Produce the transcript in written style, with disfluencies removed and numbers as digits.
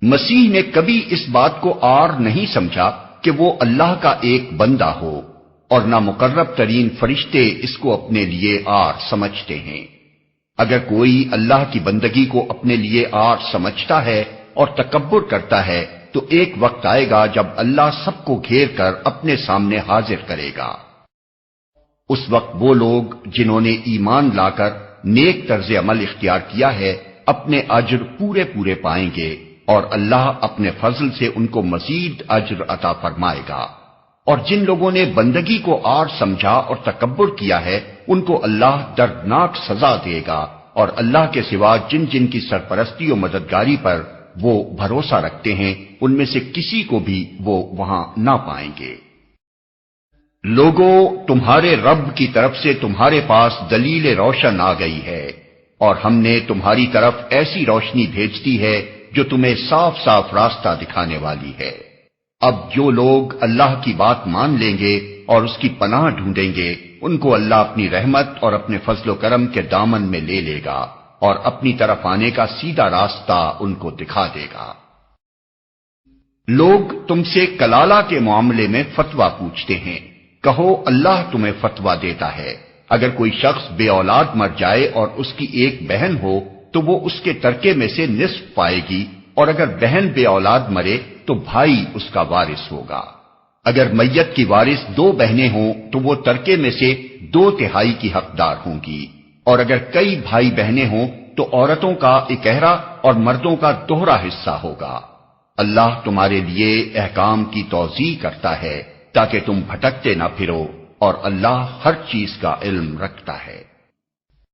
مسیح نے کبھی اس بات کو عار نہیں سمجھا کہ وہ اللہ کا ایک بندہ ہو، اور نہ مقرب ترین فرشتے اس کو اپنے لیے عار سمجھتے ہیں۔ اگر کوئی اللہ کی بندگی کو اپنے لیے عار سمجھتا ہے اور تکبر کرتا ہے تو ایک وقت آئے گا جب اللہ سب کو گھیر کر اپنے سامنے حاضر کرے گا۔ اس وقت وہ لوگ جنہوں نے ایمان لا کر نیک طرز عمل اختیار کیا ہے اپنے اجر پورے پورے پائیں گے، اور اللہ اپنے فضل سے ان کو مزید اجر عطا فرمائے گا۔ اور جن لوگوں نے بندگی کو عار سمجھا اور تکبر کیا ہے ان کو اللہ دردناک سزا دے گا، اور اللہ کے سوا جن جن کی سرپرستی و مددگاری پر وہ بھروسہ رکھتے ہیں ان میں سے کسی کو بھی وہ وہاں نہ پائیں گے۔ لوگوں، تمہارے رب کی طرف سے تمہارے پاس دلیل روشن آ گئی ہے، اور ہم نے تمہاری طرف ایسی روشنی بھیج دی ہے جو تمہیں صاف صاف راستہ دکھانے والی ہے۔ اب جو لوگ اللہ کی بات مان لیں گے اور اس کی پناہ ڈھونڈیں گے ان کو اللہ اپنی رحمت اور اپنے فضل و کرم کے دامن میں لے لے گا، اور اپنی طرف آنے کا سیدھا راستہ ان کو دکھا دے گا۔ لوگ تم سے کلالہ کے معاملے میں فتویٰ پوچھتے ہیں، کہو اللہ تمہیں فتویٰ دیتا ہے۔ اگر کوئی شخص بے اولاد مر جائے اور اس کی ایک بہن ہو تو وہ اس کے ترکے میں سے نصف پائے گی، اور اگر بہن بے اولاد مرے تو بھائی اس کا وارث ہوگا۔ اگر میت کی وارث دو بہنیں ہوں تو وہ ترکے میں سے 2/3 کی حقدار ہوں گی، اور اگر کئی بھائی بہنیں ہوں تو عورتوں کا اکہرا اور مردوں کا دوہرا حصہ ہوگا۔ اللہ تمہارے لیے احکام کی توضیح کرتا ہے تاکہ تم بھٹکتے نہ پھرو، اور اللہ ہر چیز کا علم رکھتا ہے۔